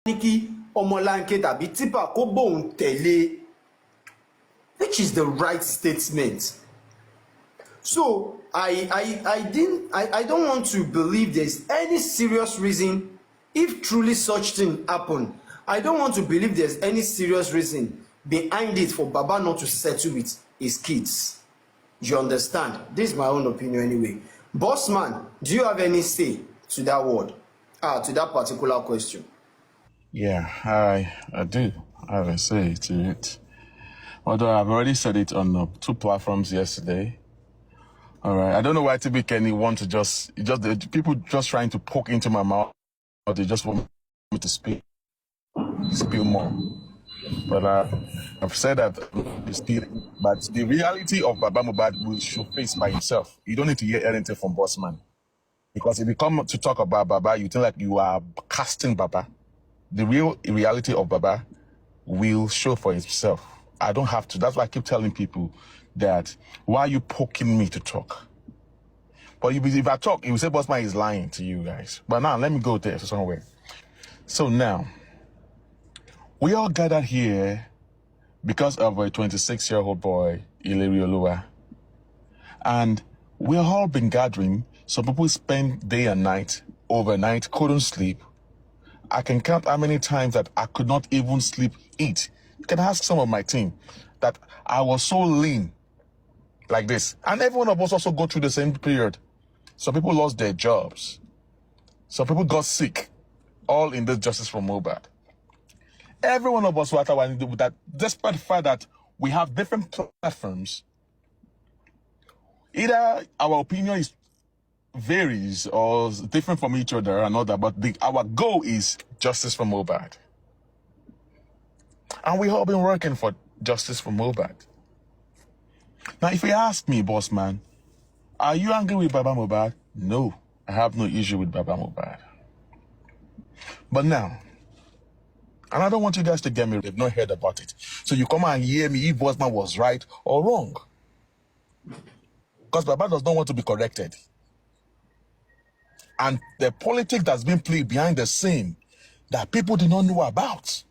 ní kí ọmọlanke tàbí tipa kó bóun tẹ̀lé, which is the right statement. So I don't want to believe there's any serious reason, if truly such thing happen, I don't want to believe there's any serious reason behind it for Baba not to settle with his kids. You understand? This is my own opinion anyway. Bossman, do you have any say to that word? To that particular question? Yeah, I do have a say to it. Although I've already said it on 2 platforms yesterday. All right, I don't know why TB Kenny want to just people just trying to poke into my mouth, or they just want me to spill more. But I've said that it's stealing. But the reality of Baba Mohbad will show face by himself. You don't need to hear anything from Bossman. Because if you come to talk about Baba, you think like you are casting Baba. The real reality of Baba will show for itself. I don't have to. That's why I keep telling people that, why are you poking me to talk? But if I talk, you will say Bossman is lying to you guys. But now, let me go there somewhere. So now, we all gathered here because of a 26-year-old boy, Aloba. And we've all been gathering. Some people spend day and night, overnight, couldn't sleep. I can count how many times that I could not even sleep, eat. You can ask some of my team that I was so lean like this. And every one of us also go through the same period. Some people lost their jobs. Some people got sick. All in this justice for Mohbad. Every one of us, what I want to do with that, despite the fact that we have different platforms, either our opinion is varies or different from each other and all that, but our goal is justice for Mohbad. And we all been working for justice for Mohbad. Now, if you ask me, boss man, are you angry with Baba Mohbad? No, I have no issue with Baba Mohbad. But now, and I don't want you guys to get me, they've not heard about it. So you come and hear me if Bossman was right or wrong. Because Baba does not want to be corrected. And the politics that's been played behind the scene that people do not know about.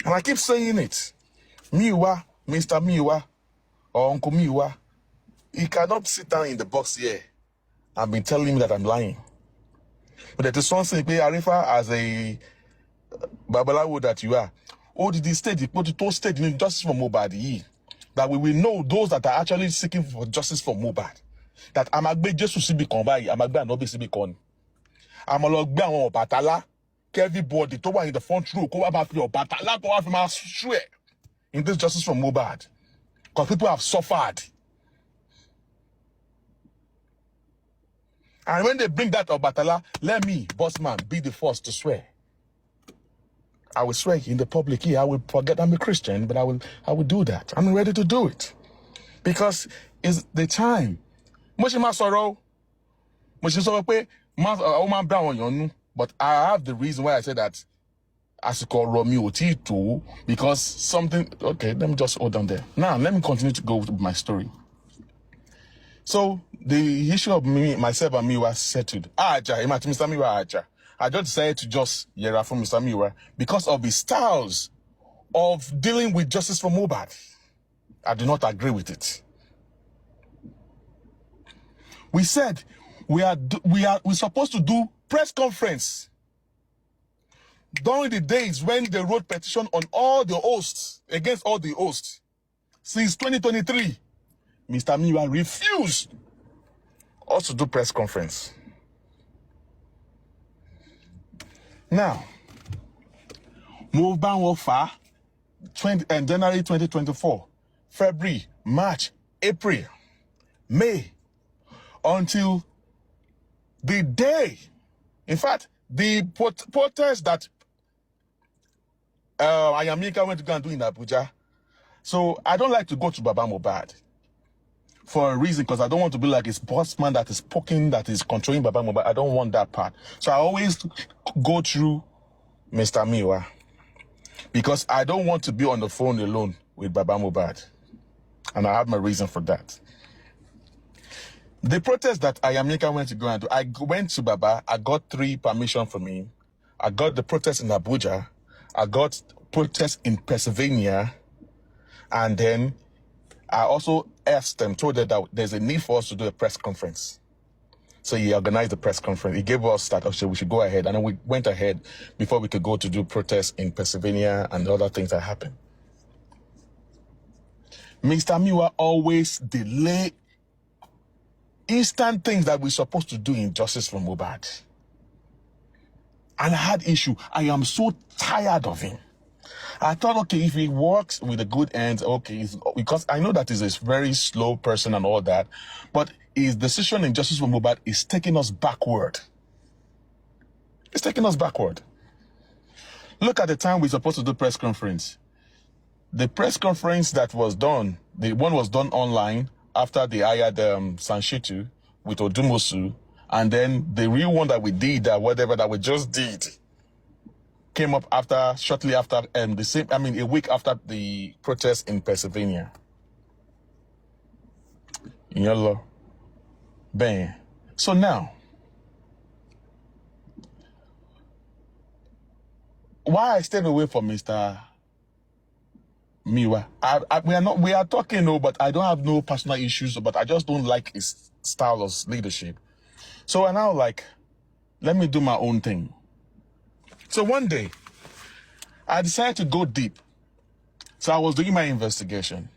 And I keep saying it. Miwa, Mr. Miwa, or Uncle Miwa, he cannot sit down in the box here and be telling me that I'm lying. But there is something Arifa as a Babalawo that you are. Oh, did the state, the state in justice for Mohbad, that we will know those that are actually seeking for justice for Mohbad. That Amagbe Jesus Sibi Konbai, Amagbe Anobi Sibi Kon. Amalogbe awon Obatala, everybody to in the front row, go about your Obatala to have my swear in this justice for Mohbad. Because people have suffered. And when they bring that Obatala, let me, Bossman, be the first to swear. I will swear in the public here. I will forget I'm a Christian, but I will do that. I'm ready to do it. Because it's the time. But I have the reason why I said that as called Romeo Tito, because something, okay, let me just hold on there. Now, let me continue to go with my story. So, the issue of myself and me was settled. Mr. Miwa, I just decided to just yera from Mr. Miwa because of his styles of dealing with justice for Mohbad. I do not agree with it. We said we're supposed to do press conference during the days when they wrote petition on all the hosts, against all the hosts. Since 2023, Mr. Miwa refused us to do press conference. Now, Mohbad will far January 2024, February, March, April, May, until the day, in fact, the protest that Ayamika went to go and do in Abuja. So I don't like to go to Baba Mohbad for a reason, because I don't want to be like his boss man that is poking, that is controlling Baba Mohbad. I don't want that part. So I always go through Mr. Miwa, because I don't want to be on the phone alone with Baba Mohbad. And I have my reason for that. The protest that Ayamika went to go and do, I went to Baba, I got 3 permission from him. I got the protest in Abuja. I got protest in Pennsylvania. And then I also asked them, told them that there's a need for us to do a press conference. So he organized the press conference. He gave us that, okay, we should go ahead. And then we went ahead before we could go to do protests in Pennsylvania and other things that happened. Mr. Miwa always delay instant things that we're supposed to do in justice for Mohbad. And I had issue. I am so tired of him. I thought, okay, if he works with a good end, okay, because I know that he's a very slow person and all that, but his decision in justice for Mohbad is taking us backward. It's taking us backward. Look at the time we're supposed to do press conference. The press conference that was done, the one was done online after they hired Sanshitu with Odumosu, and then the real one that we did, whatever that we just did, came up shortly after, a week after the protest in Pennsylvania. Yellow. Bang. So now, why I stayed away from Mr. Miwa? We are talking, but I don't have no personal issues, but I just don't like his style of leadership. So I now let me do my own thing. So one day, I decided to go deep. So I was doing my investigation.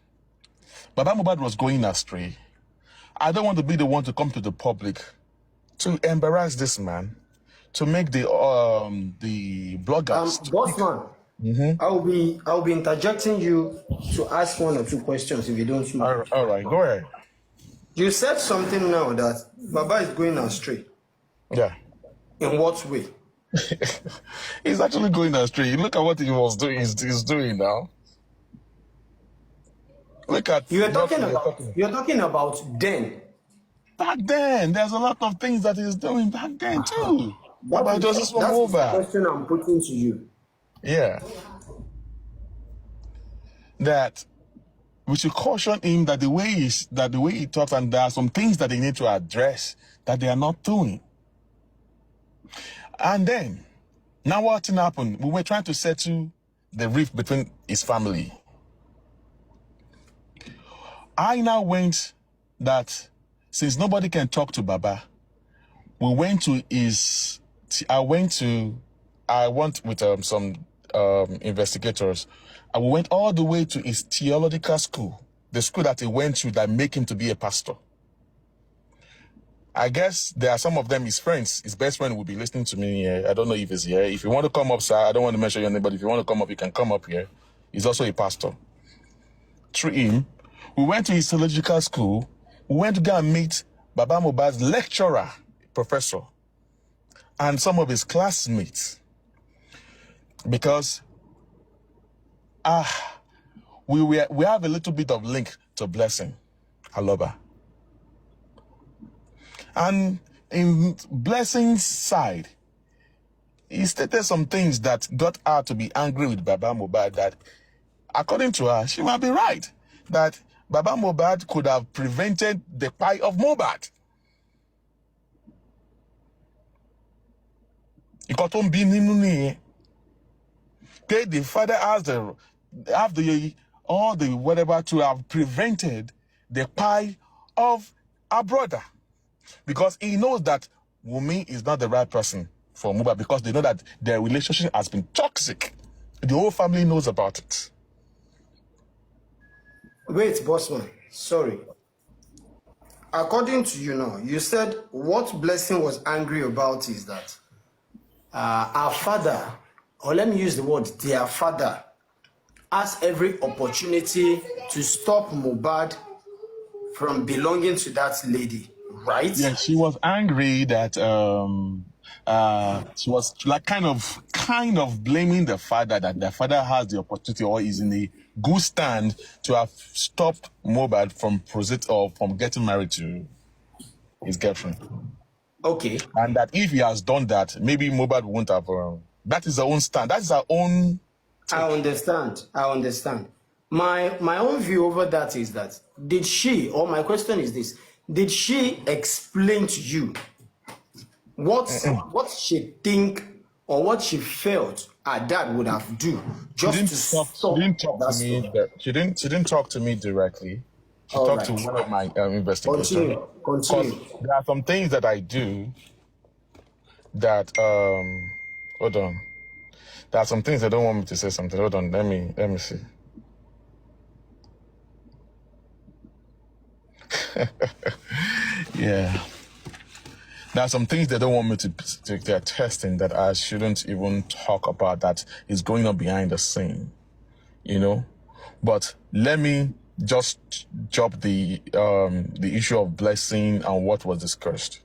Baba Mohbad was going astray. I don't want to be the one to come to the public to embarrass this man, to make the bloggers. Bossman, I'll be interjecting you to ask one or two questions if you don't mind. All right, go ahead. You said something now that Baba is going astray. Yeah. In what way? He's actually going astray. Look at what he was doing. He's doing now. Look at you're talking about then. Back then, there's a lot of things that he's doing back then too. Baba Justice for Mohbad. That's the question I'm putting to you. Yeah. That we should caution him that the way he talks, and there are some things that they need to address that they are not doing. And then, now what happened? We were trying to settle the rift between his family. I now went that since nobody can talk to Baba, we went to his. I went with some investigators. And we went all the way to his theological school, the school that he went to that make him to be a pastor. I guess there are some of them, his friends, his best friend will be listening to me here. I don't know if he's here. If you want to come up, sir, I don't want to mention your name, but if you want to come up, you can come up here. He's also a pastor. Through him, we went to his theological school. We went to go and meet Baba Mohbad's lecturer, professor, and some of his classmates. Because we have a little bit of link to Blessing, Aloba. And in Blessing's side, he stated some things that got her to be angry with Baba Mohbad, that, according to her, she might be right, that Baba Mohbad could have prevented the pie of Mohbad. The father has all the whatever to have prevented the pie of our brother. Because he knows that Wunmi is not the right person for Mohbad, because they know that their relationship has been toxic. The whole family knows about it. Wait, Bossman, sorry. According to you now, you said what Blessing was angry about is that our father, or let me use the word, their father, has every opportunity to stop Mohbad from belonging to that lady, right? Yeah, she was angry that she was like kind of blaming the father, that the father has the opportunity or is in a good stand to have stopped Mohbad from getting married to his girlfriend. Okay. And that if he has done that, maybe Mohbad won't have. That is her own stand. That is her own take. I understand. My own view over that is that, my question is this, did she explain to you what she think or what she felt her dad would have do just to She stop didn't talk that to me. stuff. She didn't talk to me directly. She All talked to right. one of my investigators. Continue. Because Continue. there are some things that I do that hold on. There are some things they don't want me to say something. Hold on, let me see. Yeah. There are some things they don't want me to they're testing that I shouldn't even talk about, that is going on behind the scene, you know. But let me just drop the issue of blessing and what was discussed.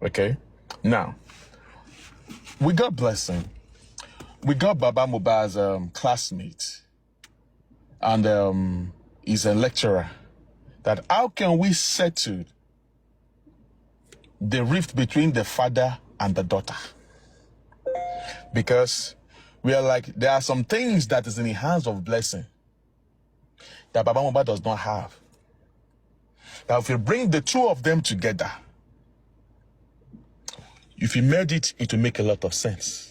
Okay? Now, we got blessing. We got Baba Mohbad's classmate, and he's a lecturer. That how can we settle the rift between the father and the daughter? Because we are like, there are some things that is in the hands of blessing that Baba Mohbad does not have. Now, if you bring the two of them together, if you made it will make a lot of sense.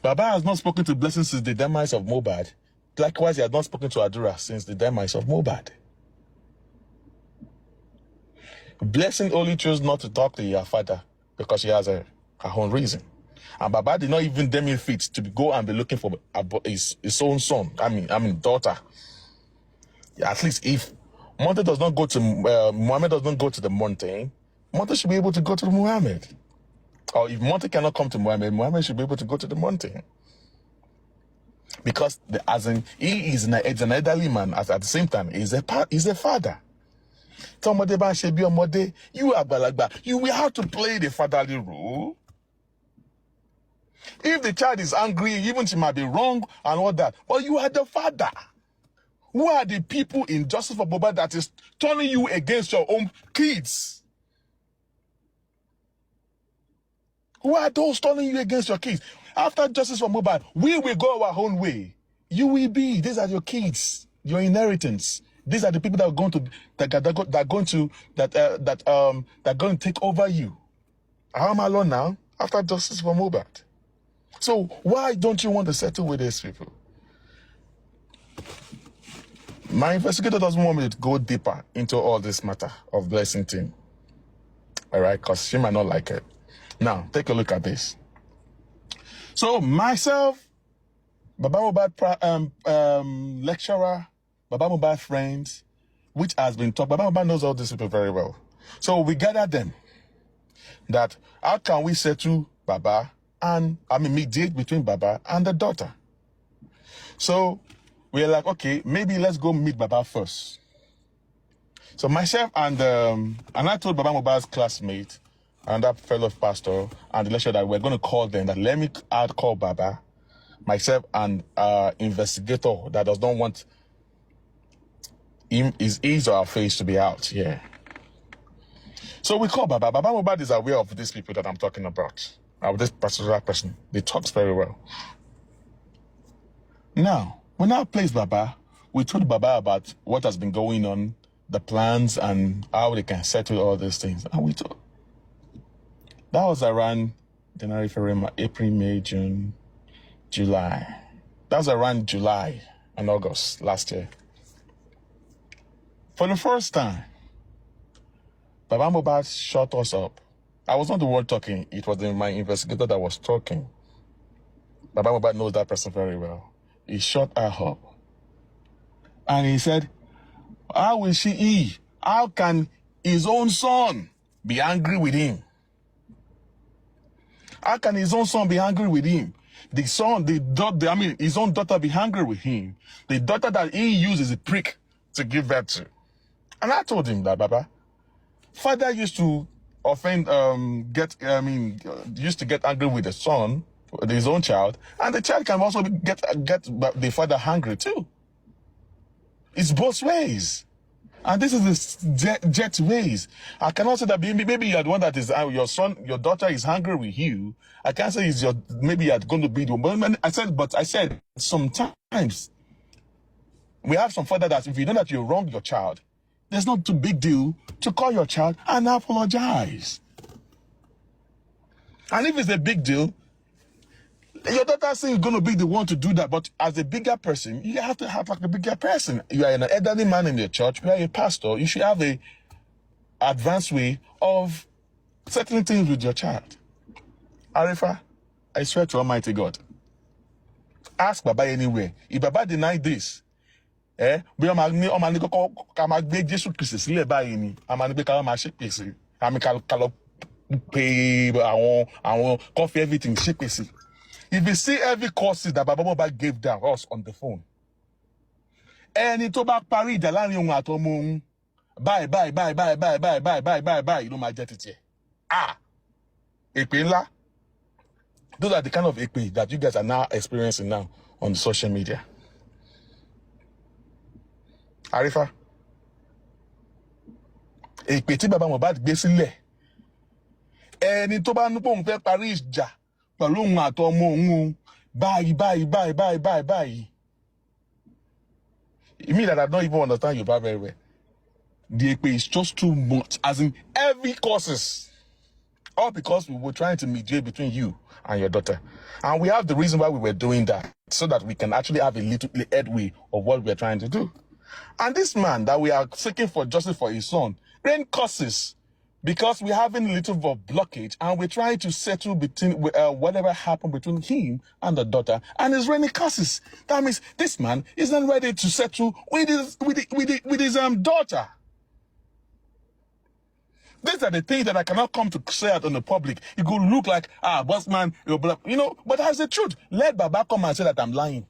Baba has not spoken to Blessing since the demise of Mohbad. Likewise, he has not spoken to Adura since the demise of Mohbad. Blessing only chose not to talk to her father because she has her own reason. And Baba did not even deem it fit to go and be looking for his own son. I mean daughter. At least if Mohammed does not go to the mountain, Mohammed should be able to go to Muhammad. Or if Mohammed cannot come to Muhammad, Muhammad should be able to go to the mountain. Because he is an elderly man, at the same time, he's a father. You will have to play the fatherly role. If the child is angry, even she might be wrong and all that, but you are the father. Who are the people in Justice for Mohbad that is turning you against your own kids? Who are those turning you against your kids? After Justice for Mohbad, we will go our own way. You will be. These are your kids, your inheritance. These are the people that are going to take over you. I'm alone now after Justice for Mohbad. So why don't you want to settle with these people? My investigator doesn't want me to go deeper into all this matter of Blessing thing. All right, because she might not like it. Now, take a look at this. So myself, Baba Mohbad lecturer, Baba Mohbad friends, which has been talked. Baba Mohbad knows all these people very well. So we gathered them. That how can we settle Baba mediate between Baba and the daughter? So we're like, okay, maybe let's go meet Baba first. So myself and I told Baba Mohbad's classmate and that fellow pastor and the lecturer that we're going to call them, that let me call Baba, myself and investigator that does not want his or our face to be out here. So we call Baba. Baba Mohbad is aware of these people that I'm talking about. This particular person. They talk very well. Now, when I placed Baba, we told Baba about what has been going on, the plans and how they can settle all these things. And we told. That was around January, February, April, May, June, July. That was around July and August last year. For the first time, Baba Mohbad shut us up. I was not the one talking. It was my investigator that was talking. Baba Mohbad knows that person very well. He shut her up. And he said, how will she eat? How can his own son be angry with him? How can his own son be angry with him? His own daughter be angry with him. The daughter that he uses a prick to give birth to. And I told him that, Baba, father used to used to get angry with the son, with his own child, and the child can also get the father angry too. It's both ways. And this is the jet ways. I cannot say that maybe you're the one that is your daughter is angry with you. I can't say maybe you're going to be the one. But I said sometimes we have some father that if you know that you wrong your child, there's not too big deal to call your child and apologize. And if it's a big deal, your daughter saying is going to be the one to do that. But as a bigger person, you have to have like a bigger person. You are an elderly man in your church. You are a pastor. You should have a advanced way of settling things with your child. Arifa, I swear to Almighty God, ask Baba anywhere. If Baba denied this, bí ọmọ ní kọ́kọ́ ká máa gbé Jésù Kristi sílẹ̀ báyìí ni, a máa ní pé ká máa ṣépè sí, àmì ká lọ pé àwọn kọ́ fi everything ṣépè sí. If you see every courses that Baba Mohbad gave down us on the phone, ẹni tó bá parí ìjà láàrin òun àtọmọ òun, báyìí ló máa jẹ́ títí ẹ̀. Èpè ńlá. Those are the kind of èpè that you guys are now experiencing now on social media. Arifa, èpè tí Baba Mohbad gbé sílẹ̀, ẹni tó bá ní pé òun fẹ́ parí ìjà pẹ̀lú òun àtọmọ òun báyìí. You mean that I don't even understand Yoruba very well. The èpè is just too much, as in every causes. All because we were trying to mediate between you and your daughter. And we have the reason why we were doing that, so that we can actually have a little headway of what we're trying to do. And this man that we are seeking for justice for his son, rain causes, because we're having a little bit of blockage and we're trying to settle between whatever happened between him and the daughter, and it's raining causes. That means this man is not ready to settle with his daughter. These are the things that I cannot come to say out on the public. It could look like, boss man, you're black, but that's the truth. Let Baba come and say that I'm lying.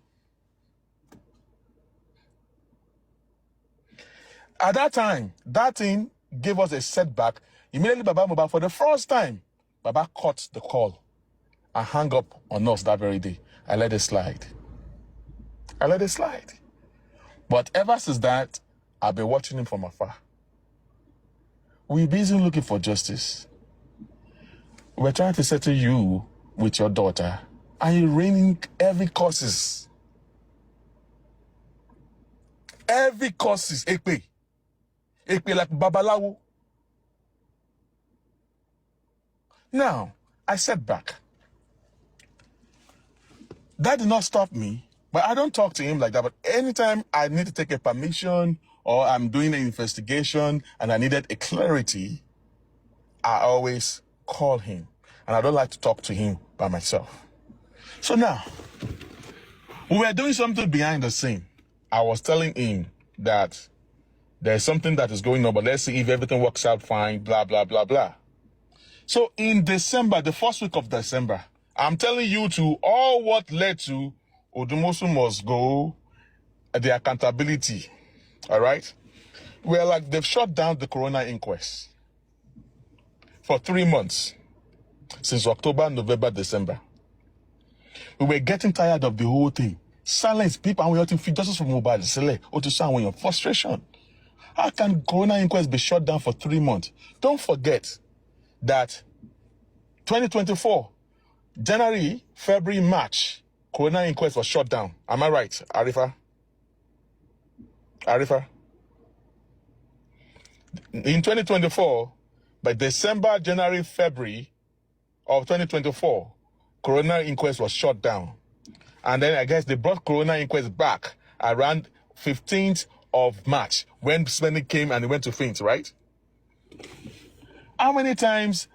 At that time, that thing gave us a setback. Immediately, Baba Mohbad, for the first time, Baba cut the call and hung up on us that very day. I let it slide. But ever since that, I've been watching him from afar. We're busy looking for justice. We're trying to settle you with your daughter, and you're raining every causes. Every causes, Ekpe like Babalawo. Now, I sat back. That did not stop me, but I don't talk to him like that. But anytime I need to take a permission, or I'm doing an investigation and I needed a clarity, I always call him. And I don't like to talk to him by myself. So now, we were doing something behind the scene. I was telling him that there's something that is going on, but let's see if everything works out fine, blah, blah, blah, blah. So in December, the first week of December, I'm telling you to all what led to Odumosu must go, the accountability. All right? We're like, they've shut down the coroner inquest for 3 months, since October, November, December. We were getting tired of the whole thing. Silence people, and we have to feed justice from Mohbad, or to sound your frustration. How can coroner inquest be shut down for 3 months? Don't forget that 2024, January, February, March, coroner inquest was shut down. Am I right, Arifa? In 2024, by December, January, February of 2024, coroner inquest was shut down. And then I guess they brought coroner inquest back around 15th of March, when Spenny came and he went to faint, right? How many times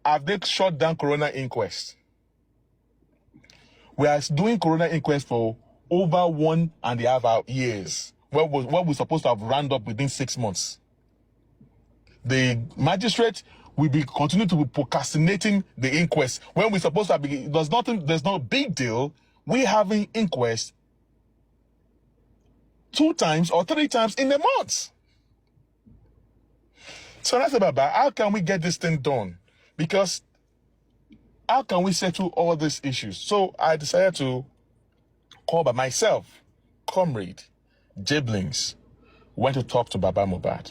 have they shut down coroner inquest? We are doing coroner inquest for over 1.5 years. What we're supposed to have rounded up within 6 months. The magistrate will be continuing to be procrastinating the inquest when we're supposed to have there's no big deal. We having inquest 2 times or 3 times in a month. So that's about how can we get this thing done? Because how can we settle all these issues? So I decided to call by myself, comrade Jiblings, went to talk to Baba Mohbad.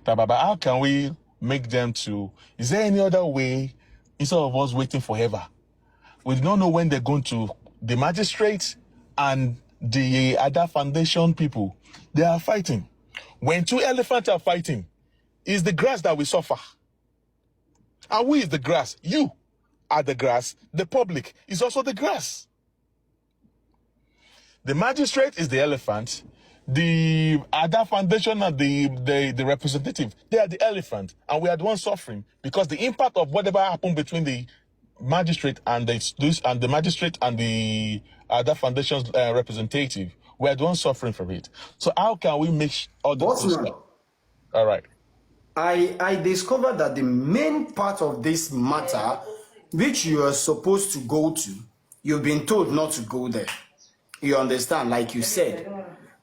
Baba, how can we make them to, is there any other way instead of us waiting forever? We don't know when they're going to, the magistrates and the other foundation people, they are fighting. When 2 elephants are fighting, it's the grass that we suffer. And who is the grass? You. are the grass, the public is also the grass. The magistrate is the elephant. The other foundation and the representative, they are the elephant, and we are the ones suffering because the impact of whatever happened between the magistrate and the magistrate and the other foundation's representative, we are the ones suffering from it. So how can we make all the Bossman, all right? I discovered that the main part of this matter, which you are supposed to go to, you've been told not to go there. You understand, like you said,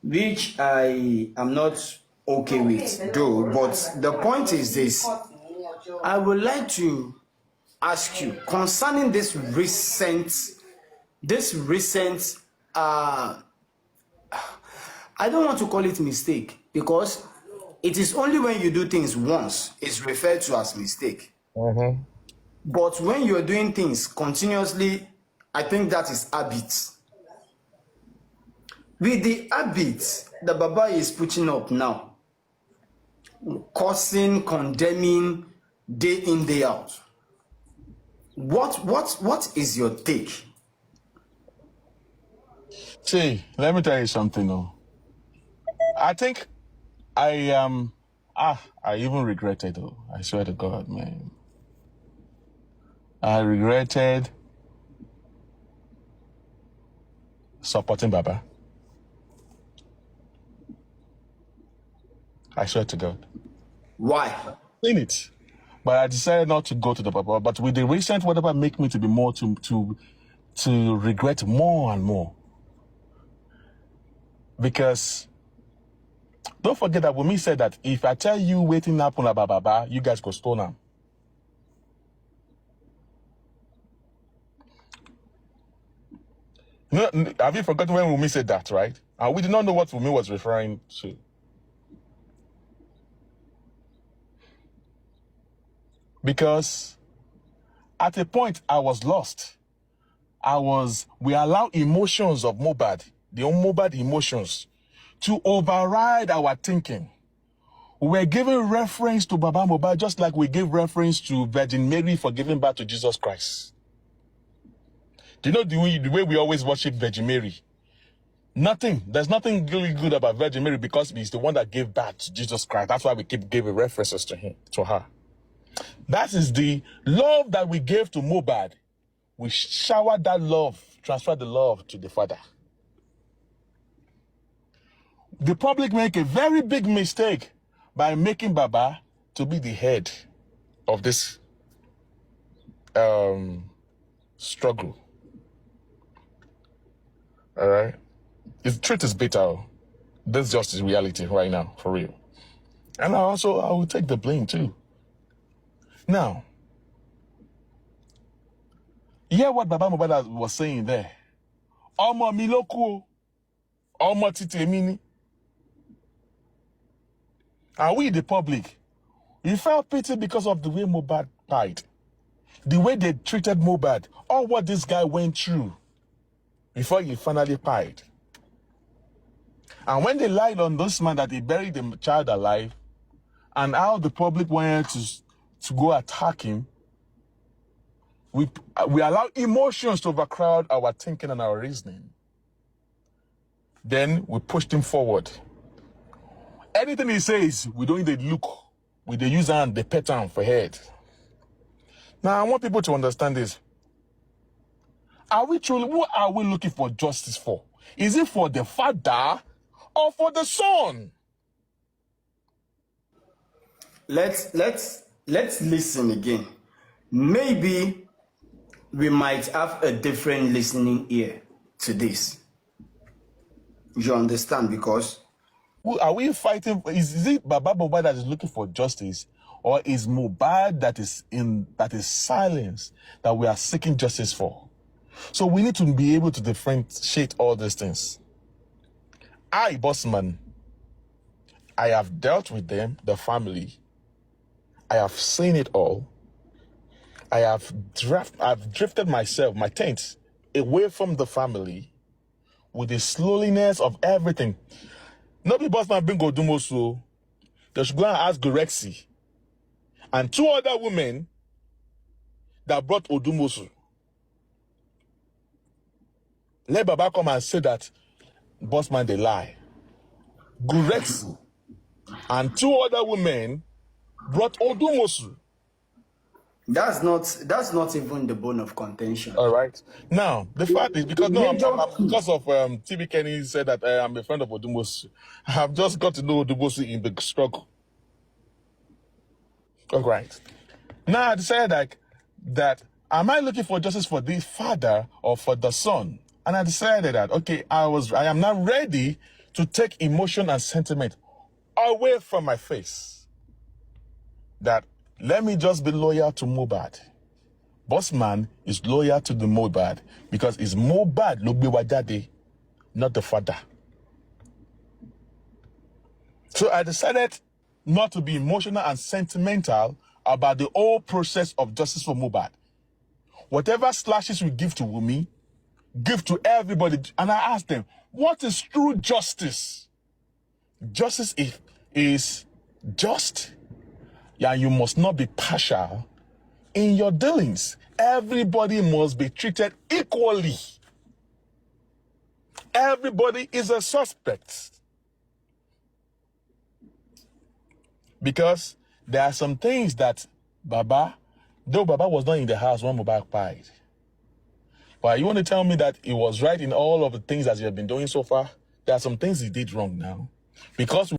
which I am not okay with, though. But the point is this: I would like to ask you concerning this recent. I don't want to call it mistake because it is only when you do things once it's referred to as mistake. Mm-hmm. But when you're doing things continuously, I think that is habit. With the habit the Baba is putting up now, cursing, condemning, day in, day out. What is your take? See, let me tell you something. Oh, I think I even regretted. Oh, I swear to God, man, I regretted supporting Baba. I swear to God. Why? In it. But I decided not to go to the Baba. But with the recent whatever make me to be more to regret more and more. Because don't forget that when me said that if I tell you waiting happen about Baba, you guys go stone him. No, have you forgotten when Wumi said that, right? And we did not know what Wumi was referring to. Because at a point I was lost. We allow emotions of Mohbad, the Mohbad emotions, to override our thinking. We're giving reference to Baba Mohbad just like we give reference to Virgin Mary for giving birth to Jesus Christ. Do you know the way we always worship Virgin Mary? There's nothing really good about Virgin Mary because he's the one that gave birth to Jesus Christ. That's why we keep giving references to her. That is the love that we gave to Mohbad. We showered that love, transferred the love to the Father. The public make a very big mistake by making Baba to be the head of this struggle. All right? The truth is bitter. This just is reality right now, for real. And I will take the blame too. Now, hear what Baba Mohbad was saying there. Omo mi lo ku o. Omo ti temi ni. And we, the public, we felt pity because of the way Mohbad died. The way they treated Mohbad. All what this guy went through before he finally died. And when they lied on this man that he buried the child alive, and how the public wanted to go attack him, we allow emotions to overcrowd our thinking and our reasoning. Then we pushed him forward. Anything he says, we don't even look. We they use hand, they pet him for head. Now, I want people to understand this. What are we looking for justice for? Is it for the father or for the son? Let's listen again. Maybe we might have a different listening ear to this. You understand? Because Are we fighting? Is it Baba Mohbad that is looking for justice, or is Mohbad that is silenced that we are seeking justice for? So we need to be able to differentiate all these things. Bossman, I have dealt with them, the family. I have seen it all. I've drifted myself, my tent, away from the family with the slowness of everything. Nobody Bossman bring Odumosu. They should go and ask Gorexi and two other women that brought Odumosu. Let Baba come and say that Bossman, they lie. Gurexi and 2 other women brought Odumosu. That's not even the bone of contention. All right. Now, the fact is, because because of TB Kenny said that I'm a friend of Odumosu, I have just got to know Odumosu in the struggle. All right. Now I decided that am I looking for justice for the father or for the son? And I decided that, okay, I am now ready to take emotion and sentiment away from my face. That let me just be loyal to Mohbad. Bossman is loyal to the Mohbad because it's Mohbad lo gbe wa jade, not the father. So I decided not to be emotional and sentimental about the whole process of justice for Mohbad. Whatever slashes we give to Wunmi, give to everybody. And I asked them, what is true justice? Justice is just. Yeah, you must not be partial in your dealings. Everybody must be treated equally. Everybody is a suspect. Because there are some things that though Baba was not in the house when Mohbad died. But you want to tell me that he was right in all of the things that you have been doing so far? There are some things he did wrong now. Because